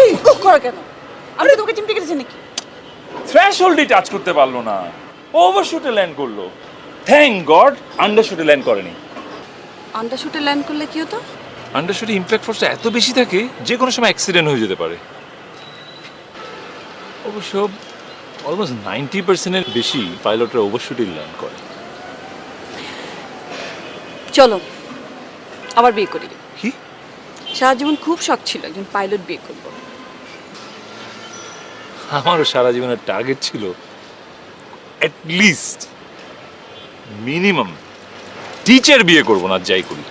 এই করো কেন? আমি কি তোকে চিমটে কেটেছি নাকি? থ্রেশহোল্ডই টাচ করতে পারলো না, ওভারশুটে ল্যান্ড করলো। থ্যাংক গড আন্ডারশুটে ল্যান্ড করেনি। আন্ডারশুটে ল্যান্ড করলে কি হতো? আন্ডারশুটে ইমপ্যাক্ট ফোর্সটা এত বেশি থাকে যে কোনো সময় অ্যাক্সিডেন্ট হয়ে যেতে পারে। অবশ্য অলমোস্ট 90% বেশি পাইলটরা ওভারশুটে ল্যান্ড করে। চলো আবার বিয়ে করি। কি? সারা জীবন খুব শখ ছিল একজন পাইলট বিয়ে করবো। আমারও সারা জীবনের টার্গেট ছিল অ্যাটলিস্ট মিনিমাম টিচার বিয়ে করবো না, যাই করি।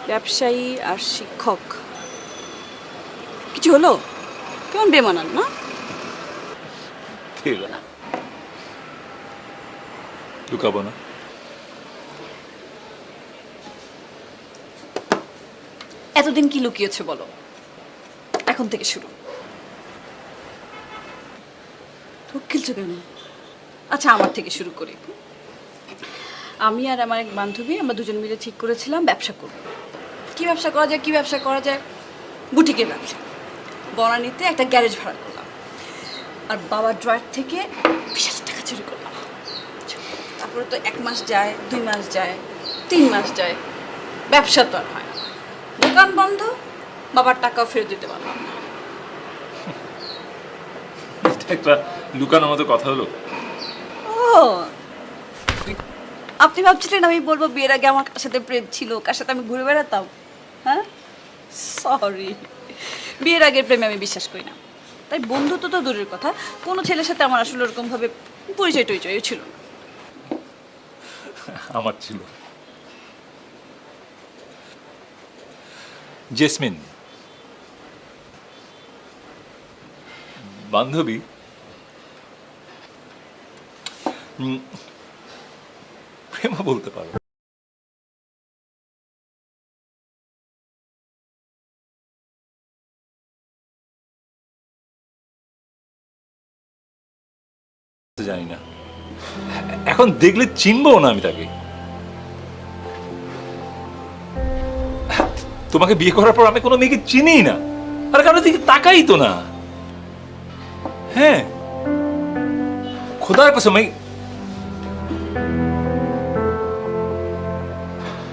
ব্যবসায়ী আর শিক্ষক কিছু হলো? কেমন বেমানান না? ঠিক আছে, লুকাবো না। এতদিন কি লুকিয়েছে বলো? এখন থেকে শুরু। খেলছো কেন? আচ্ছা আমার থেকে শুরু করি। আমি আর আমার এক বান্ধবী আমরা দুজন মিলে ঠিক করেছিলাম ব্যবসা করব। কি ব্যবসা করা যায়, কি ব্যবসা করা যায়? বুটিকের ব্যবসা। বনানীতে একটা গ্যারেজ ভাড়া করলাম আর বাবার ড্রয়ার থেকে 20,000 টাকা চুরি করলাম। তারপরে তো 1 মাস যায়, 2 মাস যায়, 3 মাস যায়, ব্যবসা তো আর হয় না। দোকান বন্ধ, বাবার টাকাও ফেরত দিতে পারলাম না। একটা লুকানোর মতো কথা হলো। ও আপনি ভাবছিলেন আমি বলবো বিয়ের আগে আমার কার সাথে প্রেম ছিল, কার সাথে আমি ঘুরে বেড়াতাম? হ্যাঁ, সরি, বিয়ের আগের প্রেমে আমি বিশ্বাস করি না। তাই বন্ধুত্ব তো দূরের কথা, কোনো ছেলের সাথে আমার আসলে ওরকম ভাবে পরিচয় টরিচয় ছিল না। আমার ছিল। জেসমিন বান্ধবী, প্রেম বলতে পারো। জানি না, এখন দেখলে চিনবো না আমি তাকে। তোমাকে বিয়ে করার পর আমি কোনো মেয়েকে চিনিই না, আর কারোর দিকে তাকাই তো না। হ্যাঁ, খোদার কসম,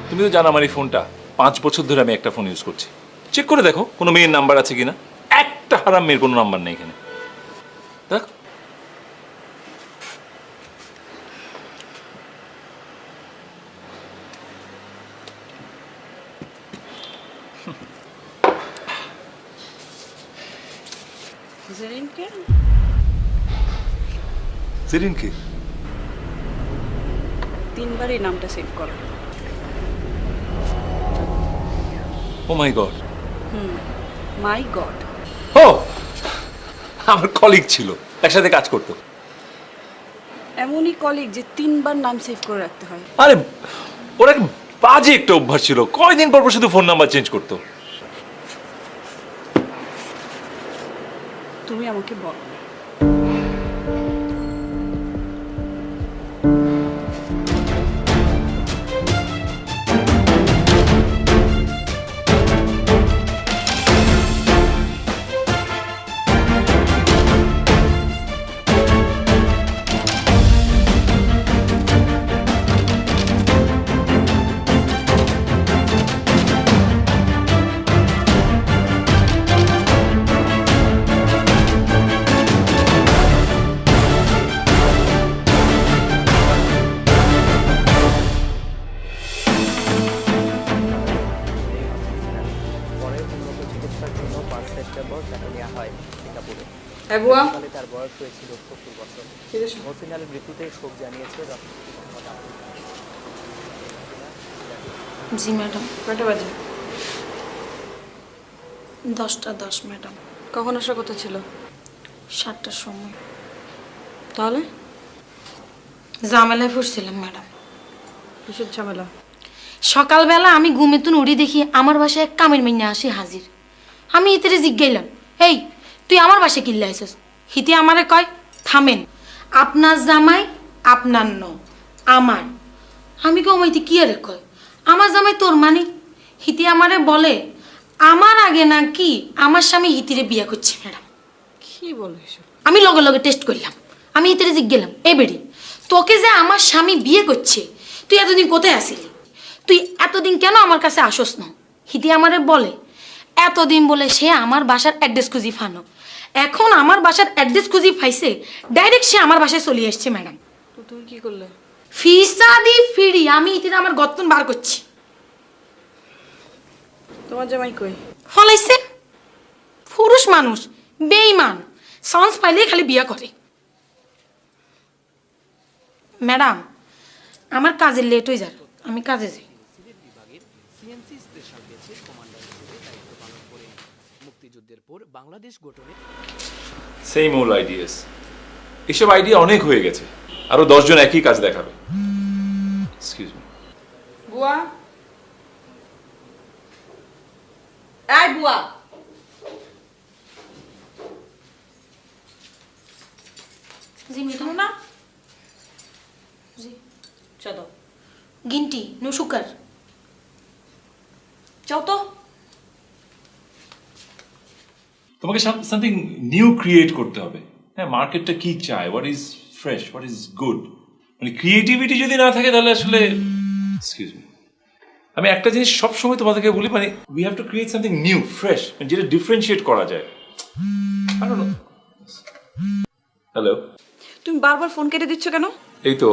তুমি তো জানো আমার এই ফোনটা 5 বছর ধরে আমি একটা ফোন ইউজ করছি। চেক করে দেখো কোনো মেয়ের নাম্বার আছে কিনা। একটা হারাম মেয়ের কোনো নাম্বার নেই এখানে। দেখ, জেরিনকে? সেরিনকে 3 বার এই নামটা সেভ করো। ও মাই গড। মাই গড। ও আমার কলিগ ছিল, একসাথে কাজ করতো। এমনই কলিগ যে 3 বার নাম সেভ করে রাখতে হয়। আরে ওর এক বাজে একটা অভ্যাস ছিল, কয়দিন পর পর শুধু ফোন নাম্বার চেঞ্জ করতো। তুমি আমাকে বলো। তার বয়স হয়েছিল 70 বছর। মহসিন আলীর মৃত্যুতে শোক জানিয়েছে জি ম্যাডাম। কটা বাজে? 10টা 10 ম্যাডাম। কখন আসার কথা ছিল? 7টার সময়। তাহলে ঝামেলায় পড়ছিলাম ম্যাডাম। কিসের ঝামেলা? সকালবেলা আমি ঘুমে তুন উড়ি দেখি আমার বাসায় এক কামের মাইনা আসি হাজির। আমি হিতেরে জিজ্ঞাইলাম, এই তুই আমার বাসায় কিল্লা আইসস? হিতে আমারে কয়, থামেন, আপনার জামাই আপনার ন আমার। আমি কমাইতে কি আরে কয়, আমার জামাই তোর মানে? হিতি আমারে বলে আমার আগে নাকি আমার স্বামী হিতিরে বিয়ে করছে ম্যাডাম। কি বলো এসব? আমি লগে লগে টেস্ট করলাম, আমি হিতিরে জিজ্ঞেলাম, এ বেড়ি তোকে যে আমার স্বামী বিয়ে করছে তুই এতদিন কোথায় আসিলি, তুই এতদিন কেন আমার কাছে আসস না? হিতি আমারে বলে এতদিন বলে সে আমার বাসার অ্যাড্রেস খুঁজি ফানো, এখন আমার বাসার অ্যাড্রেস খুঁজি পাইছে, ডাইরেক্ট সে আমার বাসায় চলে আসছে ম্যাডাম। তো তুমি কি করলে? ফিসা দি ফিরি আমি হিতিরে আমার গর্তন বার করছি। তোমার জামাই কই? ফলাইছে, পুরুষ মানুষ, বেঈমান, চান্স পাইলেই খালি বিয়ে করে। ম্যাডাম আমার কাজের লেট হয়ে যায়, আমি কাজে যাই। সিএমসি স্পেশাল ব্যাচের কমান্ডার হিসেবে দায়িত্ব পালন করেন। মুক্তিযুদ্ধের পর বাংলাদেশ গঠনে সেম ওল আইডিয়াস। এসব আইডিয়া অনেক হয়ে গেছে, আরো 10 জন একই কাজ দেখাবে। Excuse me. বুয়া, এই বুয়া, জি ম্যাডাম। না জি চলো গিনটি নো সুগার। যাও তো। তোমাকে সামথিং নিউ ক্রিয়েট করতে হবে। হ্যাঁ, মার্কেটটা কি চায়, what is fresh, what is good, মানে ক্রিয়েটিভিটি যদি না থাকে তাহলে আসলে এক্সকিউজ মি, আমি একটা জিনিস সবসময় তোমাদেরকে বলি, মানে we have to create something new fresh, যেটা ডিফারেন্সিয়েট করা যায়। হ্যালো, তুমি বারবার ফোন কেটে দিচ্ছ কেন? এই তো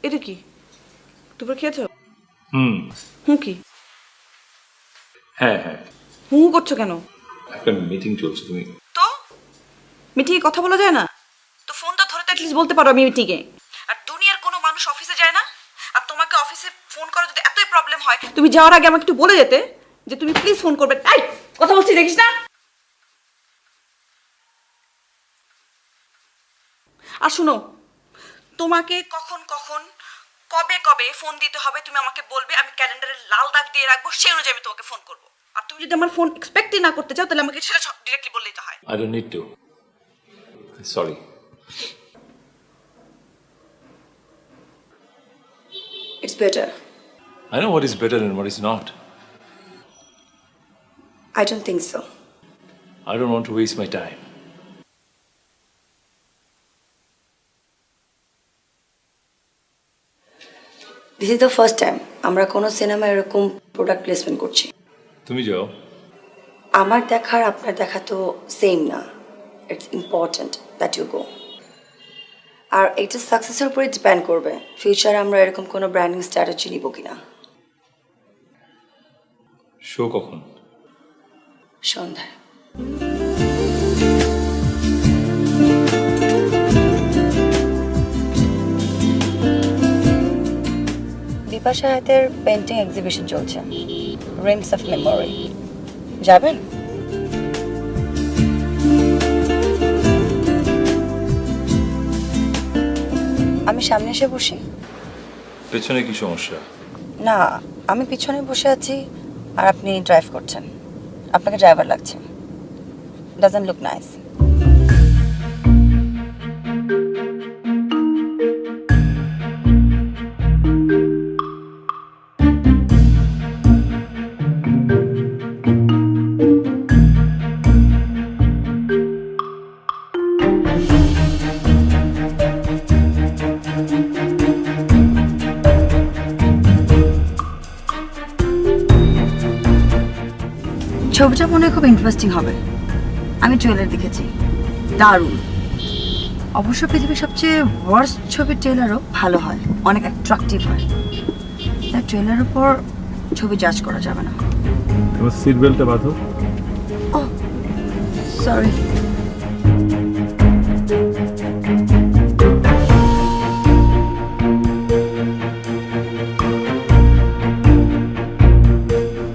এটা কি দুপুর খেয়েছো? হুম, কি হ্যাঁ হ্যাঁ, করছো কেন? একটা মিটিং চলছে। তুমি তো মিটিংয়ে কথা বলা যায় না? তো ফোনটা ধরে তো অ্যাটলিস্ট বলতে পারো আমি মিটিংয়ে। আর দুনিয়ার কোনো মানুষ অফিসে যায় না? আর তোমাকে অফিসে ফোন করা যদি এতই প্রবলেম হয়, তুমি যাওয়ার আগে আমাকে একটু বলে যেতে যে তুমি প্লিজ ফোন করবে। এই কথা বলছি দেখিস না? আর শুনো, তোমাকে কখন কখন কবে কবে ফোন দিতে হবে তুমি আমাকে বলবে, আমি ক্যালেন্ডারে লাল দাগ দিয়ে রাখবো, সেই অনুযায়ী আমি তোমাকে ফোন করবো। আর তুমি যদি আমার ফোন এক্সপেক্টই না করতে চাও তাহলে আমাকে সেটা ডিরেক্টলি বললেই তো হয়। I don't need to. Sorry. It's better. I know what is better and what is not. I don't think so. I don't want to waste my time. This is the first time আমরা কোনো cinema এরকম product placement করছি। তুমি যাও। আমার দেখার আপনার দেখা তো সেম না। It's important that you go. আর এটা সাকসেসের উপরে ডিপেন্ড করবে ফিউচারে আমরা এরকম কোনো ব্র্যান্ডিং স্ট্র্যাটেজি নিব কিনা। শো কখন? সন্ধ্যায়। বিপাশা হাতের পেন্টিং এক্সিবিশন চলছে, রিমস অফ মেমোরি। যাবেন? আমি সামনে এসে বসি? পেছনে কি সমস্যা? না, আমি পিছনে বসে আছি আর আপনি ড্রাইভ করছেন। আপনাকে ড্রাইভার লাগছে। Doesn't look nice. ছবিটা মনে হয় খুব ইন্টারেস্টিং হবে। আমি ট্রেলার দেখেছি, দারুণ। অবশ্য পৃথিবীর সবচেয়ে ওয়ার্স্ট ছবির ট্রেলারও ভালো হয়, অনেক অ্যাট্রাকটিভ হয়। তাই ট্রেলারের উপর ছবি জাজ করা যাবে না। তোমার সিট বেল্টটা বাঁধো। ও সরি।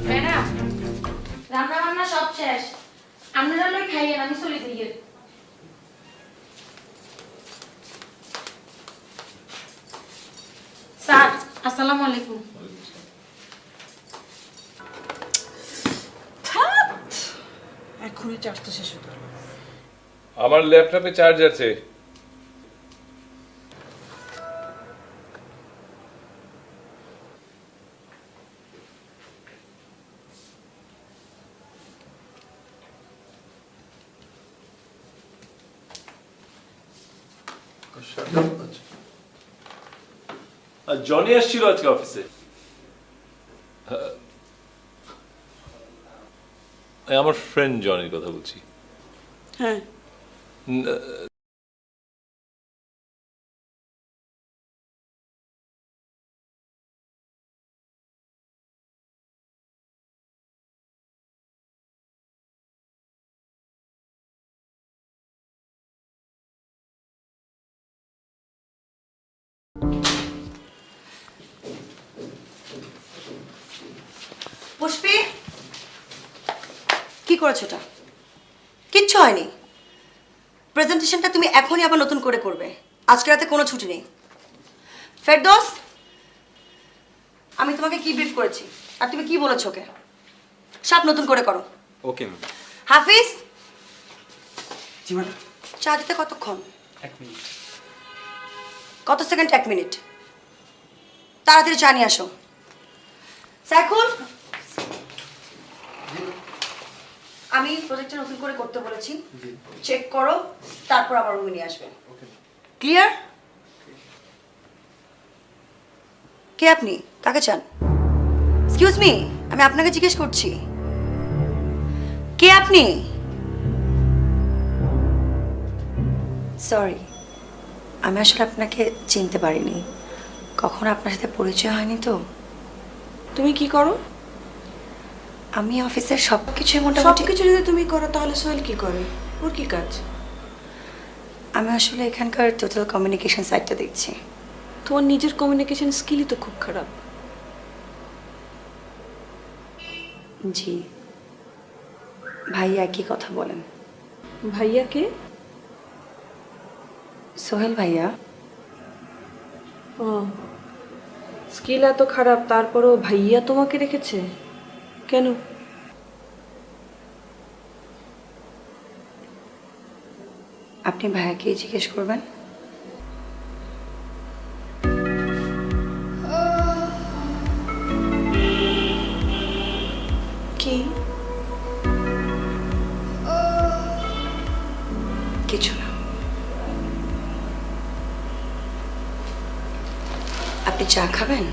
ম্যাডাম রান্না বান্না সব শেষ, আপনারা লই খাইয়েন, আমি চলে যাই। স্যার আসসালামু আলাইকুম। এখনই চার্জটা শেষ হতো। আমার ল্যাপটপে চার্জ আছে। আর জনি আসছিল আজকে অফিসে। আমার ফ্রেন্ড জনির কথা বলছি। হ্যাঁ পুষ্পি, কি করেছো এটা? কিচ্ছু হয়নি। প্রেজেন্টেশনটা তুমি এখনই আবার নতুন করে করবে। আজকে রাতে কোনো ছুটি নেই। ফেরদৌস, আমি তোমাকে কি ব্রিফ করেছি আর তুমি কি বলেছো ওকে? সব নতুন করে করো। Okay ma'am. Hafiz, ji madam. চা দিতে কতক্ষণ? 1 মিনিট। কত সেকেন্ড? 1 মিনিট। তাড়াতাড়ি চা নিয়ে আসো। সাইকুল, আমি প্রজেক্টটা নতুন করে করতে বলেছি, চেক করো, তারপর আবার রুমে নিয়ে আসবে। ক্লিয়ার? কে আপনি? কাকে চান? এক্সকিউজ মি, আমি আপনাকে জিজ্ঞেস করছি, কে আপনি? সরি, আমি আসলে আপনাকে চিনতে পারিনি, কখনো আপনার সাথে পরিচয় হয়নি তো। তুমি কি করো? আমি অফিসের সবকিছুই মোটামুটি। সবকিছু যদি তুমি করো তাহলে সোহেল কি করে? ওর কি কাজ? আমি আসলে এখানকার টোটাল কমিউনিকেশন সাইডটা দেখছি। তোমার নিজের কমিউনিকেশন স্কিলই তো খুব খারাপ। জি, ভাই একই কথা বলেন। ভাইয়াকে? সোহেল ভাইয়া। ও, স্কিল এত খারাপ তারপরও ভাইয়া তোমাকে রেখেছে কেন? আপনি ভাইয়াকে জিজ্ঞেস করবেন। কি? কিছু না। আপনি চা খাবেন?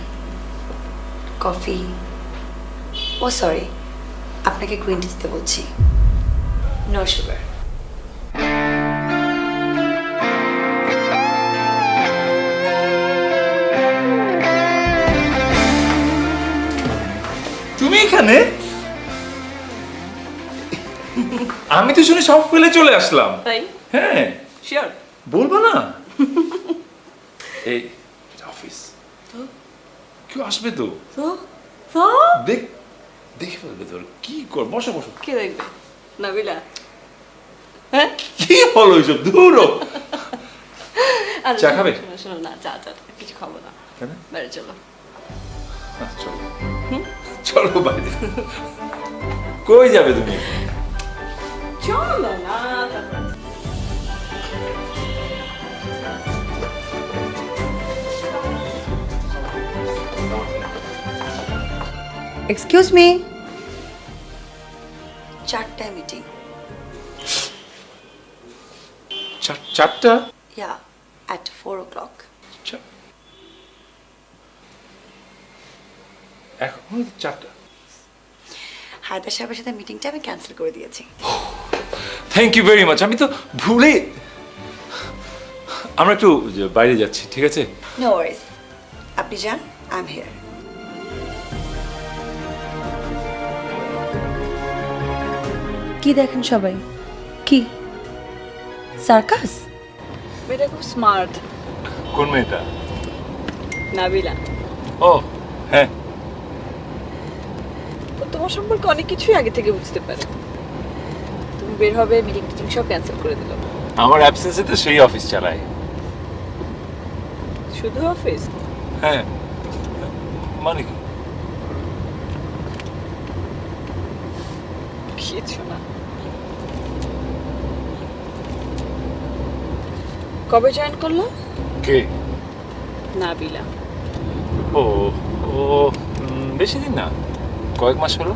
কফি? ও সরি, আপনাকে গ্রিন টি দিতে বলছি, নো সুগার। তুমি এখানে? আমি তো শুনে সব ফেলে চলে আসলাম। তাই? হ্যাঁ, শিওর? বলবো না? এই অফিস কেউ আসবে তো, তো তো দেখ দেখে ফেলবে তোর। কি কর, বসো বসো। কে দেখবে? নাবিলা? হ্যাঁ? কি হলো এইসব? দূর হ। আরে চা খাবে? শোনো, শোনো না, চা চা কিছু খাবো না। কেন? বাইরে চলো। চলো চলো বাইরে। কই যাবে তুমি? চলো না তারপর। এক্সকিউজ মি, 4টায় মিটিং। 4টা? Yeah, at 4 o'clock. এখন 4টা? হায়দার সাহেবের সাথে মিটিংটা আমি ক্যান্সেল করে দিয়েছি। Thank you very much. আমি তো ভুলে, আমরা একটু বাইরে যাচ্ছি, ঠিক আছে? নো ওয়ারিজ, আপনি যান, আই এম হিয়ার। কি দেখেন সবাই? কি সার্কাস? মেয়েটা খুব স্মার্ট। কোন মেয়েটা? নাবিলা। ও হ্যাঁ, ও তোমার সম্পর্কে অনেক কিছুই আগে থেকে বুঝতে পারে। তুমি বের হবে, মিটিং টিটিং সব ক্যান্সেল করে দিল। আমার অ্যাবসেন্সে তো সেই অফিস চালায়। শুধু অফিস? হ্যাঁ, মানে কি? কিছু না। কবে জয়েন করলো? কে? নাবিলা। ও ও বেশি দিন না, কয়েক মাস হলো।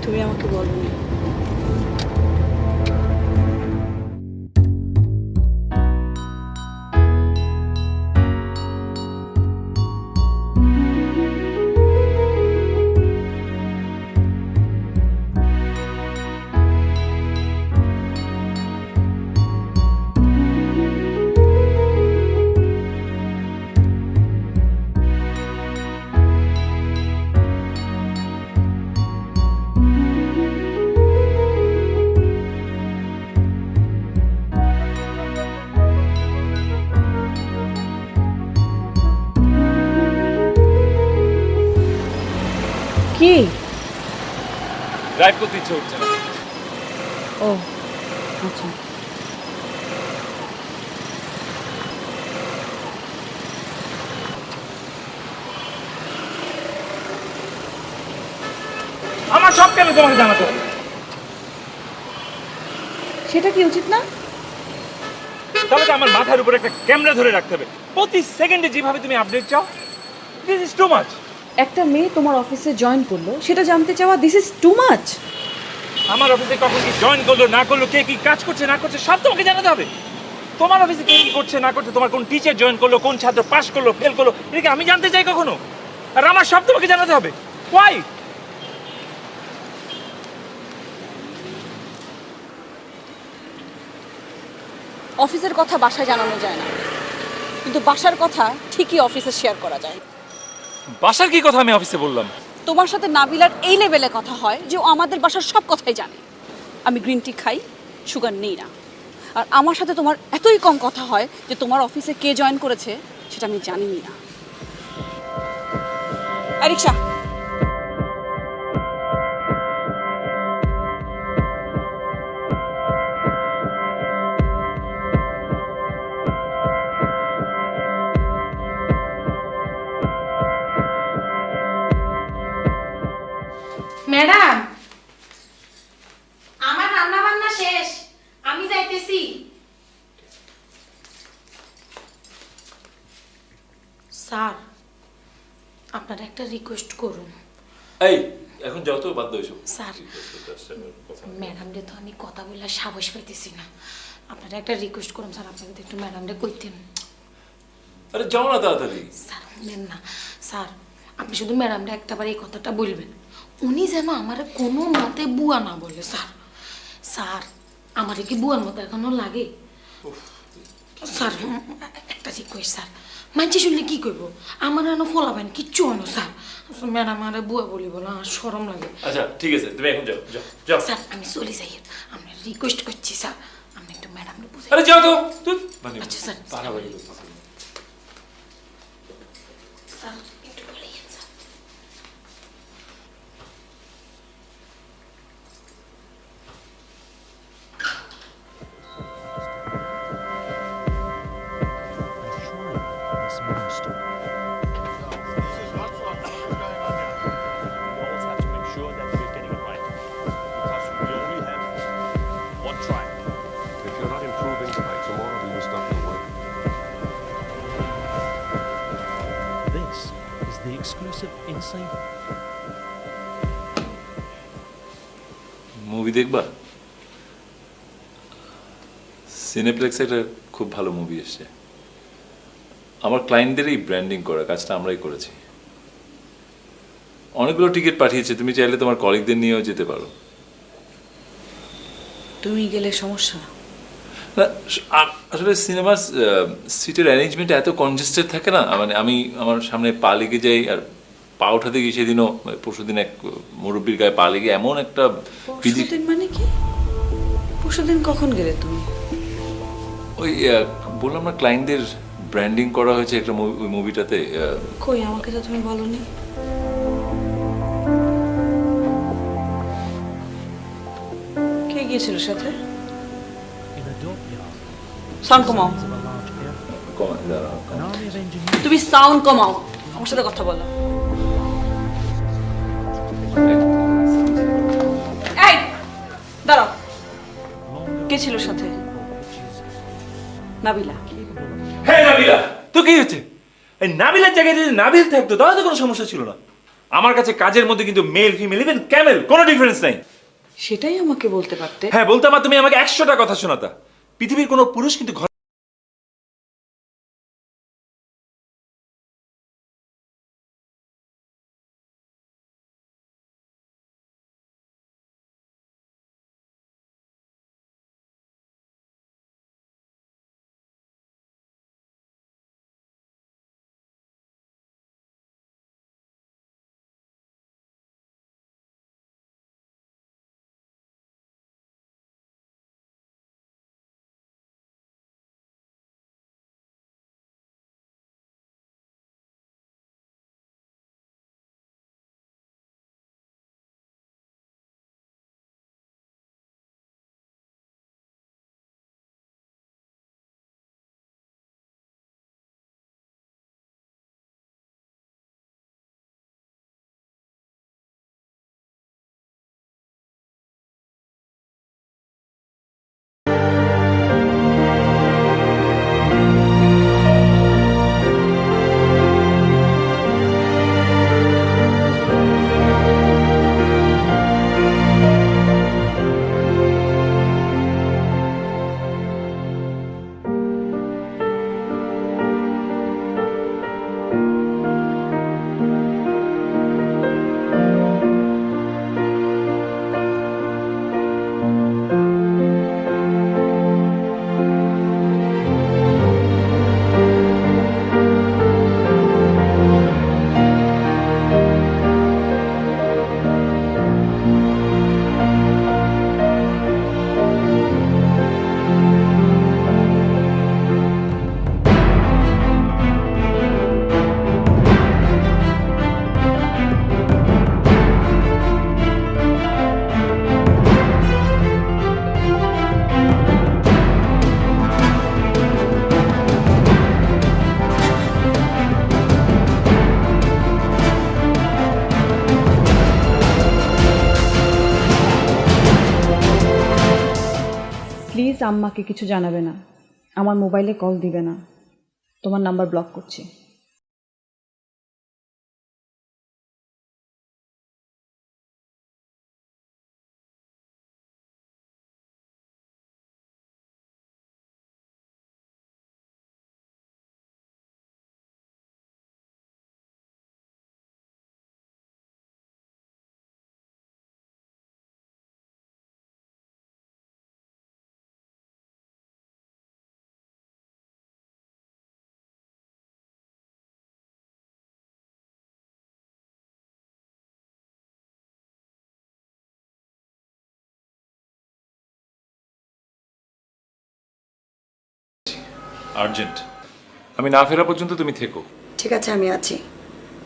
তুমি তুমি আমাকে বলোনি। কি? ড্রাইভ করতে ইচ্ছে হচ্ছে না। ও আচ্ছা। আমার সব কেন তোমাকে জানাতে হবে? সেটা কি উচিত না? তাহলে তো আমার মাথার উপর একটা ক্যামেরা ধরে রাখতে হবে, প্রতি সেকেন্ডে যেভাবে তুমি আপডেট চাও। This is too much. একটা মেয়ে তোমার অফিসে জয়েন করলো, সেটা জানতে চাওয়া দিস ইজ টু মাচ। আমার অফিসে কখন কি জয়েন করলো না করলো, কে কি কাজ করছে না করছে, সব তোমাকে জানাতে হবে। তোমার অফিসে কে কি করছে না করছে, তোমার কোন টিচার জয়েন করলো, কোন ছাত্র পাস করলো ফেল করলো, এদিকে আমি জানতে চাই কখনো? আর আমার সব তোমাকে জানাতে হবে। ওয়াই? অফিসের কথা বাসায় জানানো যায় না, কিন্তু বাসার কথা ঠিকই অফিসে শেয়ার করা যায়। বাসার কি কথা আমি অফিসে বললাম? তোমার সাথে নাবিলার এই লেভেলে কথা হয় যে ও আমাদের বাসার সব কথাই জানে। আমি গ্রিন টি খাই, সুগার নেই না। আর আমার সাথে তোমার এতই কম কথা হয় যে তোমার অফিসে কে জয়েন করেছে সেটা আমি জানিই না। রিক্সা। ম্যাডাম, আমার রান্না বান্না শেষ, আমি যাইতেছি। স্যার, আপনার একটা রিকোয়েস্ট করুন। এই এখন যত বাদ দাও এসব। স্যার, ম্যাডামরে তো আমি কথা বলে সাহস পাইতেছি না। আপনারা একটা রিকোয়েস্ট করুন স্যার, আপনাকে একটু ম্যাডামরে কইতেন। আরে যাও না তাড়াতাড়ি। স্যার শুনেন না স্যার, আপনি শুধু ম্যাডামরে একটাবার এই কথাটা বলবেন, উনি যেন আমার কোনো মতে বুয়া না বলে। স্যার স্যার, আমার কি বুয়ার মতো এখনো লাগে? স্যার একটা রিকোয়েস্ট স্যার, মানছি শুনলে কি করব? আমার এখনো ফলাবেন কিচ্ছু আনো স্যার। ম্যাডাম আরে বুয়া বলি বলো, আমার শরম লাগে। আচ্ছা ঠিক আছে, তুমি এখন যাও যাও যাও। স্যার আমি চলে যাই, আমি রিকোয়েস্ট করছি স্যার, আমি একটু ম্যাডামরে বুঝাই। আরে যাও তো তুই। মানে আচ্ছা স্যার। বাড়াবাড়ি করছিস। স্যার একটু বলেই sir. If you're not improving by tomorrow, we will stop your work. This is the exclusive Inside. Movie দেখবা? সিনেপ্লেক্সে একটা খুব ভালো মুভি এসছে। আমার ক্লায়েন্টদেরই ব্র্যান্ডিং করা কাজটা আমরাই করেছি। অনেকগুলো টিকিট পাঠিয়েছে, তুমি চাইলে তোমার কলিগদের নিয়েও যেতে পারো। তুমি গেলে সমস্যা? না আসলে সিনেমার সিটের অ্যারেঞ্জমেন্ট এত কনজেস্টেড থাকে না, মানে আমি আমার সামনে পা লেগে যাই, আর পা ওঠাতে গিয়ে সেদিনও পরশুদিন এক মুরব্বীর গায়ে পা লেগে এমন একটা পরশুদিন মানে কি? পরশুদিন কখন গেলে তুমি? ওই বললাম না ক্লায়েন্টদের ব্র্যান্ডিং করা হয়েছে একটা ওই মুভিটাতে। কই আমাকে তো তুমি বলোনি। কে গিয়েছিল সাথে? In a dockyard, সাউন্ড কমাও। of a large aircraft, an army of engineers তুমি সাউন্ড কমাও, আমার সাথে কথা বলো। এই দাঁড়াও, কে ছিল সাথে? নাবিলা। হ্যাঁ নাবিলা। তো কি হচ্ছে? এই নাবিলার জায়গায় যদি নাবিল থাকতো তাহলে তো কোনো সমস্যা ছিল না। আমার কাছে কাজের মধ্যে কিন্তু মেল ফিমেল ইভেন ক্যামেল কোনো ডিফারেন্স নাই। সেটাই আমাকে বলতে পারতে। হ্যাঁ বলতে আমার, তুমি আমাকে 100টা কথা শোনাতা। পৃথিবীর কোনো পুরুষ কিন্তু প্লিজ আম্মাকে কিছু জানাবে না, আমার মোবাইলে কল দিবে না, তোমার নাম্বার ব্লক করছি। আর্জেন্ট, আমি না ফেরা পর্যন্ত তুমি থেকো। ঠিক আছে, আমি আছি।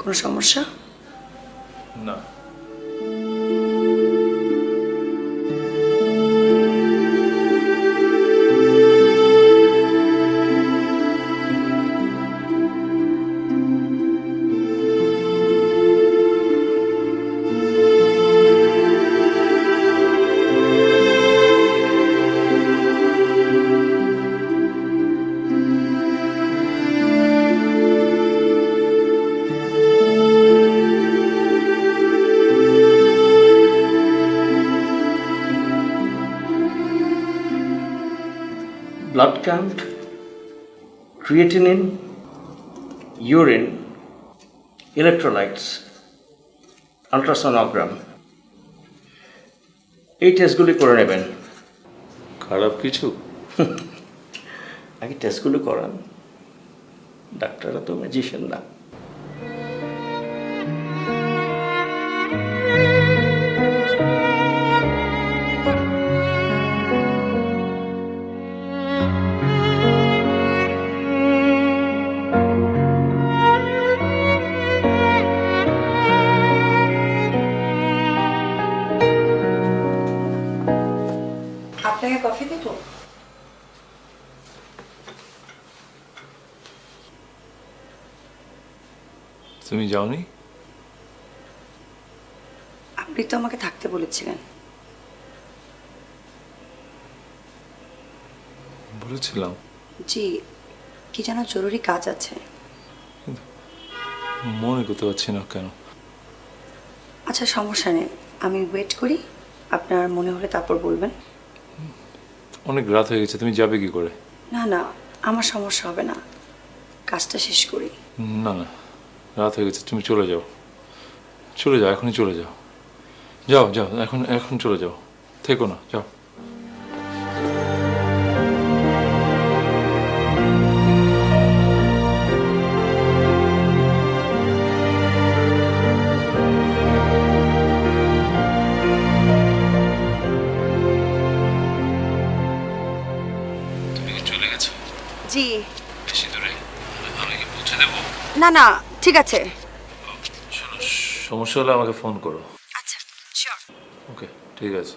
কোনো সমস্যা? না। blood count, creatinine, urine, electrolytes, ultrasonogram এই টেস্টগুলি করে নেবেন। খারাপ কিছু? আগে টেস্টগুলো করান, ডাক্তাররা তো ম্যাজিশিয়ান না। আপনাকে কফি দেব? তুমি যাওনি? আপনি তো আমাকে থাকতে বলেছিলেন। বলেছিলাম। জি, কি যেন জরুরি কাজ আছে। মনে করতে পারছি না কেন। আচ্ছা সমস্যা নেই, আমি ওয়েট করি, আপনার মনে হলে তারপর বলবেন। অনেক রাত হয়ে গেছে, তুমি যাবে কি করে? না না, আমার সমস্যা হবে না, কাজটা শেষ করি। না না, রাত হয়ে গেছে, তুমি চলে যাও, চলে যাও, এখনই চলে যাও, যাও যাও, এখন এখন চলে যাও, থেকো না, যাও। তুমি কি চলে গেছো? জি। বেশি দূরে? আমি কি পৌঁছে দেবো? না না, ঠিক আছে। শোনো, সমস্যা হলে আমাকে ফোন করো। আচ্ছা শিওর। ওকে, ঠিক আছে।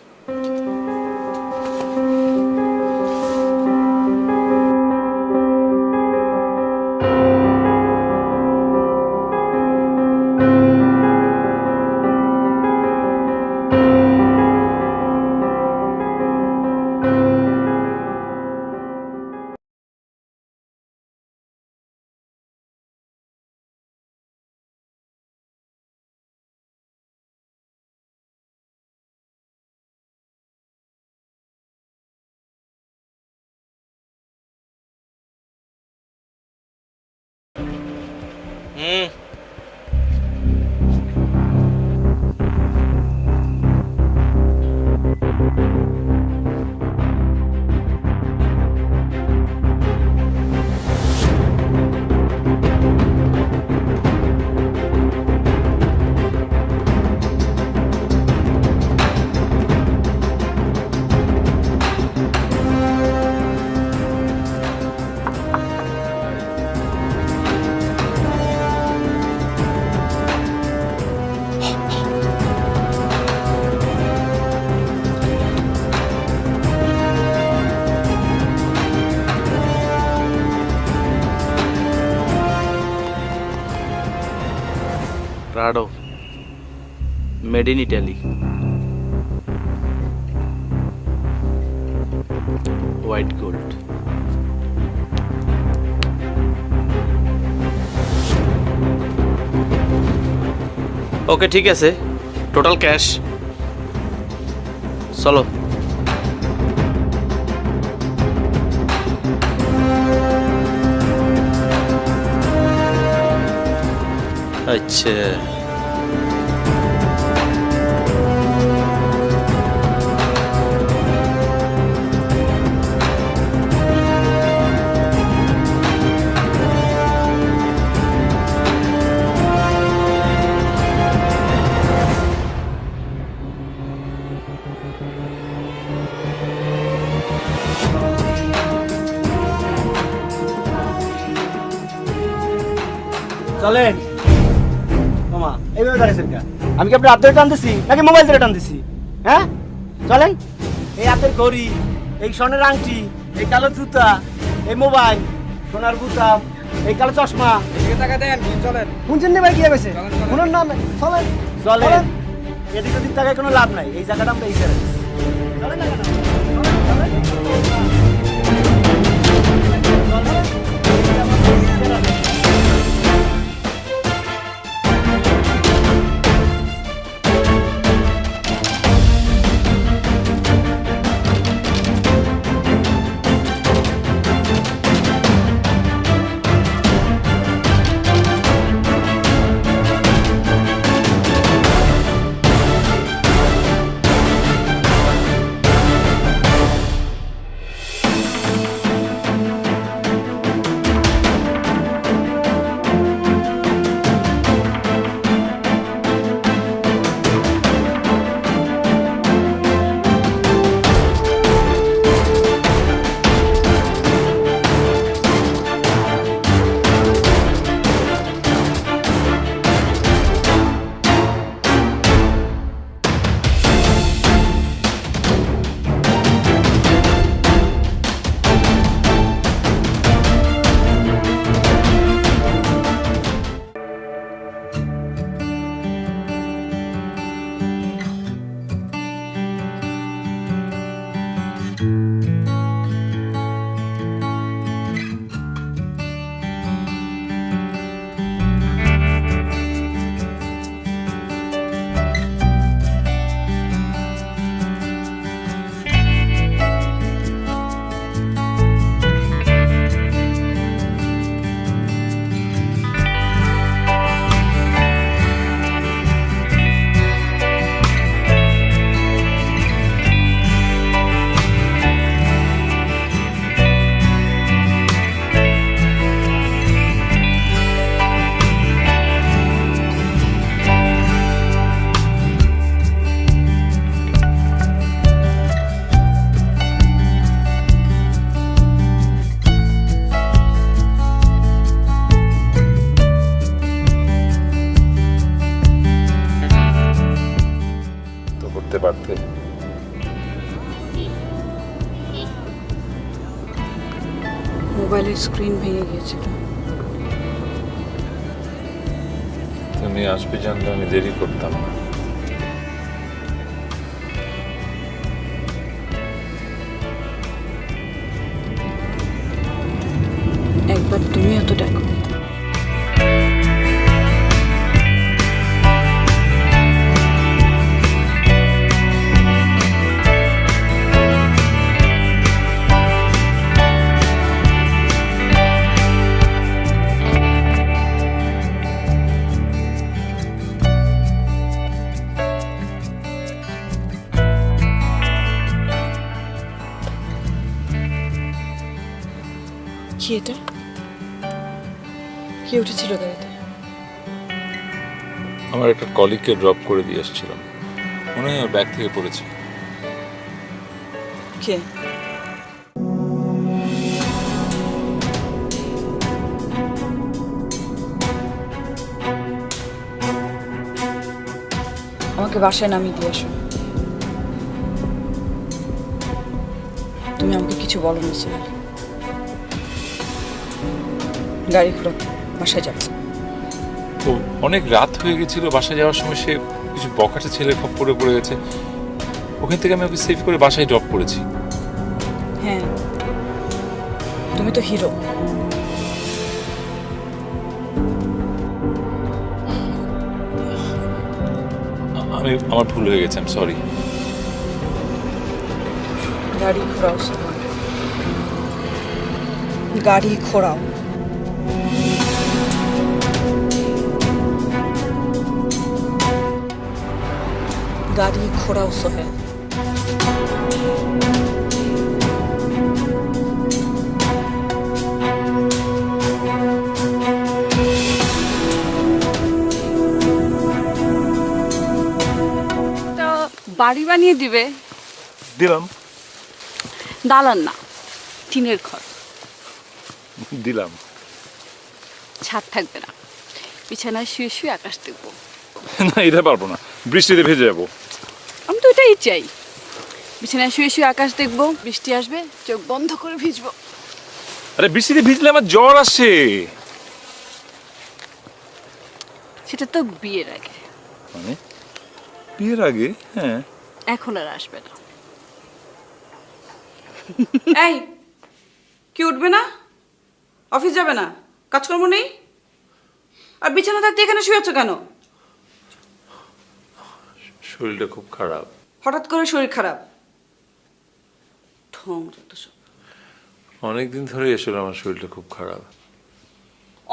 Prado, made in Italy. White gold. ওকে ঠিক আছে, টোটাল ক্যাশ। চলো। আচ্ছা, চলেন মামা, এইভাবে দাঁড়িয়েছেন কেন? আমি কি আপনার হাত ধরে টানতেছি নাকি মোবাইল ধরে টানতেছি? হ্যাঁ চলেন। এই হাতের ঘড়ি, এই স্বর্ণের আংটি, এই কালো জুতা, এই মোবাইল, সোনার বুতাম, এই কালো চশমা, টাকা দেন, চলেন। শুনছেন না ভাই কি হয়েছে? শুনুন না, চলেন চলেন। এদিক ওদিক টাকায় কোনো লাভ নাই, এই জায়গাটা আমরা এই ছেড়ে চলেন না কেন? মোবাইলের স্ক্রিন ভেঙে গিয়েছিল। তুমি আসবে জানলে আমি দেরি করতাম না। একবার তুমিও তো ডাকো। কি এটা? কে উঠেছিল গাড়িতে? আমার একটা কলিগকে ড্রপ করে দিয়ে এসেছিলাম, মনে হয় ওর ব্যাগ থেকে পড়েছে। কে? আমাকে বাসায় নামিয়ে দিয়ে আসো। তুমি আমাকে কিছু বলো না সোহেল। গাড়ি ঘোড়া বাসায় যাবো। তো অনেক রাত হয়ে গেছিল, বাসায় যাওয়ার সময় সে কিছু বকাটে ছেলের খপ্পরে পড়ে গেছে। ওখান থেকে আমি ওকে সেভ করে বাসায় ড্রপ করেছি। হ্যাঁ, তুমি তো হিরো। আমার ভুল হয়ে গেছে, আই এম সরি। গাড়ি ঘোরাও সোহেল, গাড়ি ঘোরাও। গাড়ি ঘোরাও সোহেল। বাড়ি বানিয়ে দিবে? দিলাম। দালান না, টিনের ঘর। দিলাম। ছাদ থাকবে না, বিছানায় শুয়ে শুয়ে আকাশ দেখবো। না, এটা পারবো না, বৃষ্টিতে ভেজে যাবো। আমি তো এটাই চাই, বিছানায় শুয়ে শুয়ে আকাশ দেখবো, বৃষ্টি আসবে, চোখ বন্ধ করে ভিজবো। আরে বৃষ্টিতে ভিজলে আমার জ্বর আসে। সেটা তো বিয়ের আগে। মানে বিয়ের আগে? হ্যাঁ, এখন আর আসবে না। এই, কি উঠবে না? অফিস যাবে না? কাজকর্ম নেই? আর বিছানা থাকতে এখানে শুয়ে আছো কেন? শরীরটা খুব খারাপ। হঠাৎ করে শরীর খারাপ? ঠং যত সব। অনেকদিন ধরে আসলে আমার শরীরটা খুব খারাপ।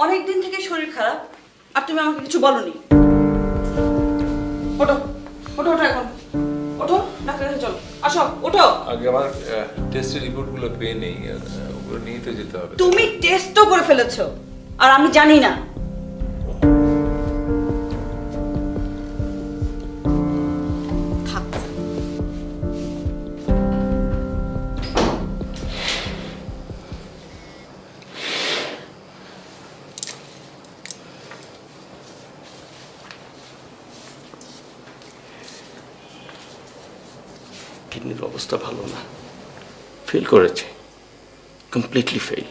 অনেক দিন থেকে শরীর খারাপ আর তুমি আমাকে কিছু বলনি। ওঠো ওঠো ওঠো, এখন ওঠো, ডাক্তারের কাছে চলো। আসো, ওঠো। আগে আমার টেস্টের রিপোর্টগুলো পেয়ে নেই, ওগুলো নিয়ে তো যেতে হবে। তুমি টেস্ট তো করে ফেলেছো আর আমি জানি না। থাক। কিডনির অবস্থা ভালো না, ফেল করেছে, কমপ্লিটলি ফেল।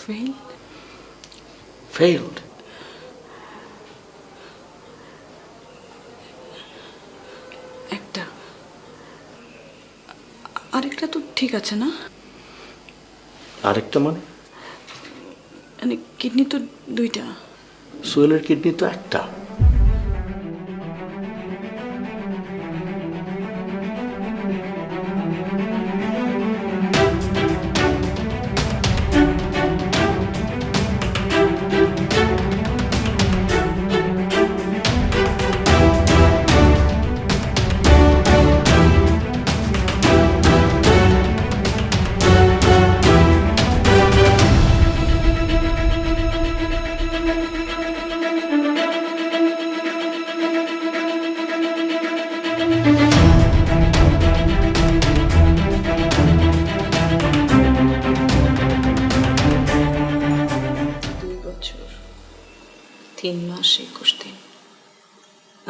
ফেল? ফেইলড। একটা, আরেকটা তো ঠিক আছে না? আরেকটা মানে? মানে কিডনি তো দুইটা। সোহেলের কিডনি তো একটা।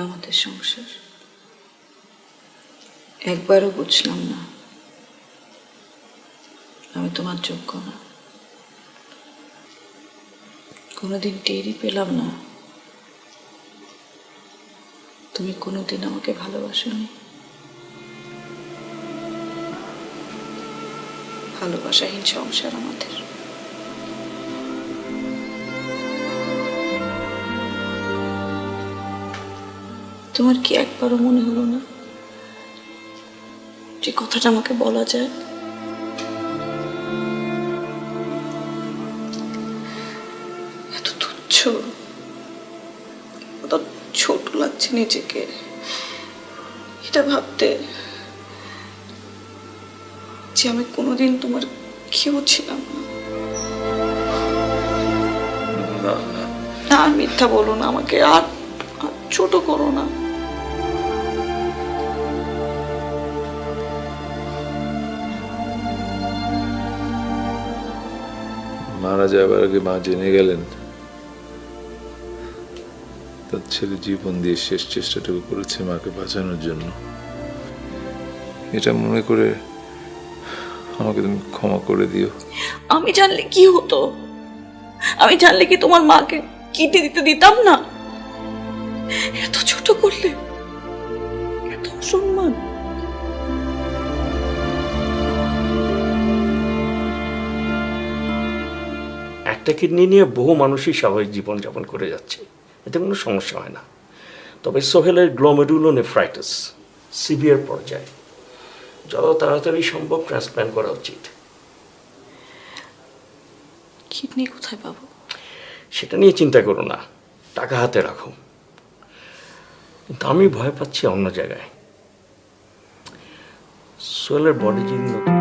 আমাদের সংসার একবারও বুঝলাম না আমি তোমার যোগ্য না। কোনোদিন টেরই পেলাম না তুমি কোনোদিন আমাকে ভালোবাসোনি। ভালোবাসাহীন সংসার আমাদের। তোমার কি একবারও মনে হলো না যে কথাটা আমাকে বলা যায়? এত তুচ্ছ, এত ছোট লাগছে নিজেকে এটা ভাবতে যে আমি কোনোদিন তোমার কেউ ছিলাম না। আর মিথ্যা বলো না আমাকে, আর ছোট করো না। মারা যাবার আগে মা জেনে গেলেন তার ছেলে জীবন দিয়ে শেষ চেষ্টাটুকু করেছে মাকে বাঁচানোর জন্য। এটা মনে করে আমাকে তুমি ক্ষমা করে দিও। আমি জানলে কি হতো? আমি জানলে কি তোমার মাকে কিনে দিতে দিতাম না? এত ছোট করলে, এত অসম্মান। একটা কিডনি নিয়ে বহু মানুষই স্বাভাবিক জীবনযাপন করে যাচ্ছে, এতে কোনো সমস্যা হয় না। তবে সোহেলের গ্লোমেরুলোনেফ্রাইটিস সিভিয়ার পর্যায়ে, যত তাড়াতাড়ি সম্ভব ট্রান্সপ্ল্যান্ট করা উচিত। কিডনি কোথায় পাবো? সেটা নিয়ে চিন্তা করো না, টাকা হাতে রাখো। কিন্তু আমি ভয় পাচ্ছি অন্য জায়গায়। সোহেলের বডি যদি নতুন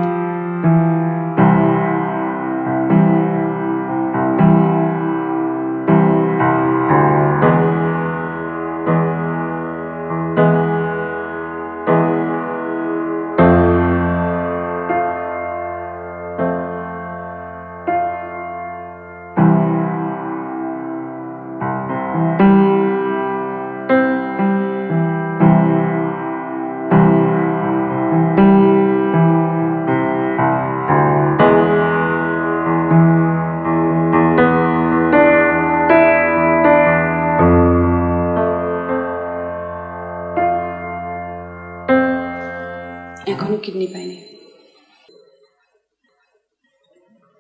এখনো কিডনি পাইনি,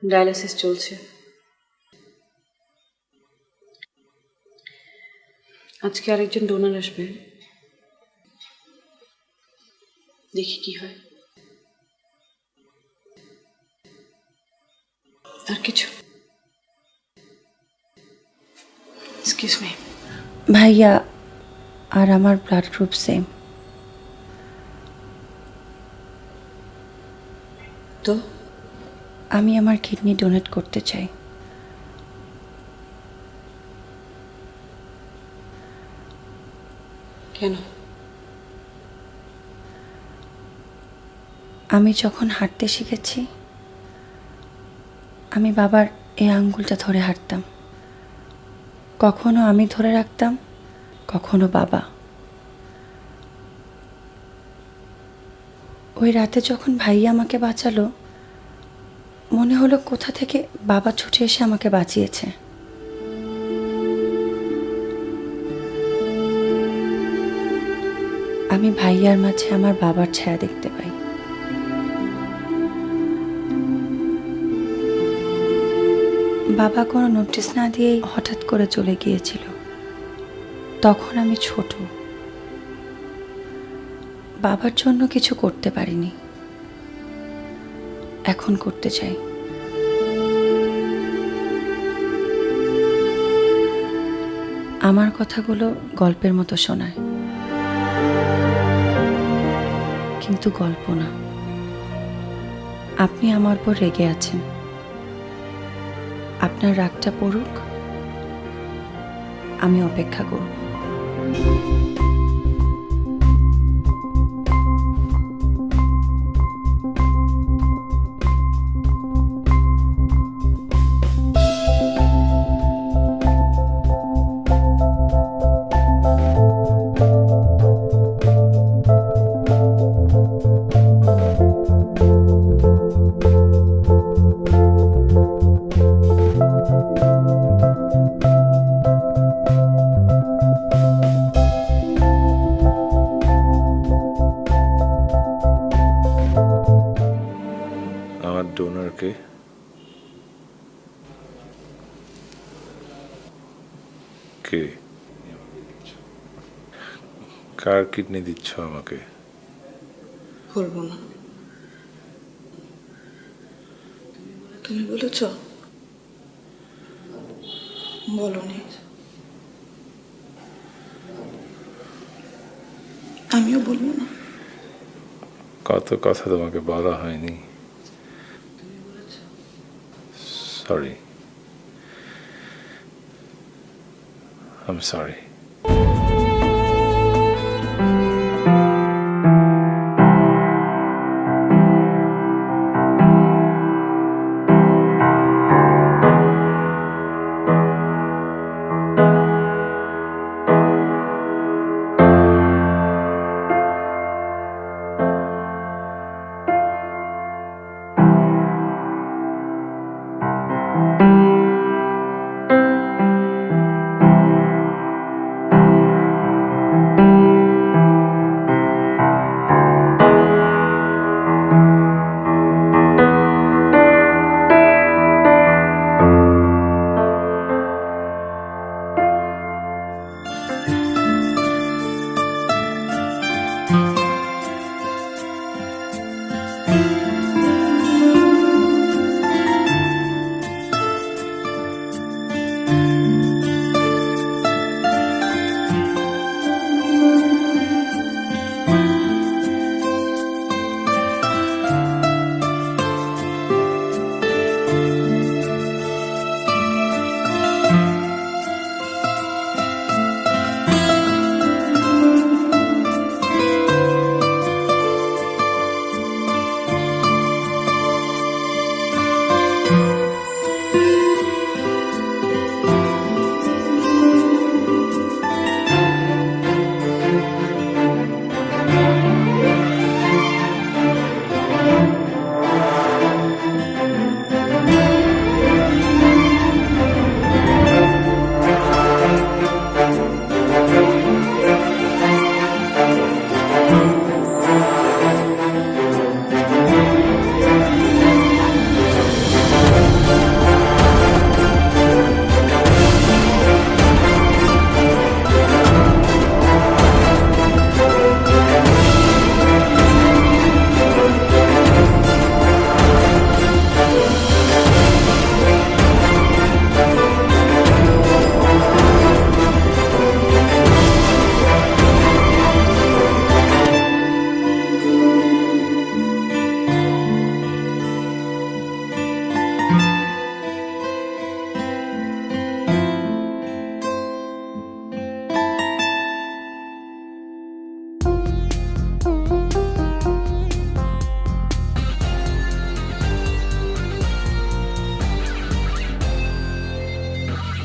ডায়ালিসিস চলছে। আজকে আরেকজন ডোনার আসবে, দেখি কি হয়। আর কিছু? Excuse me. ভাইয়া আর আমার ব্লাড গ্রুপ সেম। তো আমি আমার কিডনি ডোনেট করতে চাই। কেন? আমি যখন হাঁটতে শিখেছি আমি বাবার এই আঙ্গুলটা ধরে হাঁটতাম। কখনো আমি ধরে রাখতাম, কখনো বাবা। ওই রাতে যখন ভাইয়া আমাকে বাঁচালো মনে হলো কোথা থেকে বাবা ছুটে এসে আমাকে বাঁচিয়েছে। আমি ভাইয়ার মাঝে আমার বাবার ছায়া দেখতে পাই। বাবা কোনো নোটিস না দিয়েই হঠাৎ করে চলে গিয়েছিল। তখন আমি ছোট, বাবার জন্য কিছু করতে পারিনি। এখন করতে চাই। আমার কথাগুলো গল্পের মতো শোনায়, কিন্তু গল্প না। আপনি আমার উপর রেগে আছেন, আপনার রাগটা পড়ুক, আমি অপেক্ষা করব। কে? কার কিডনি দিচ্ছ আমাকে? বলবো না। তুমি বলেছ? বলনি। আমিও বলবো না। কত কথা তোমাকে বলা হয়নি। Sorry, I'm sorry.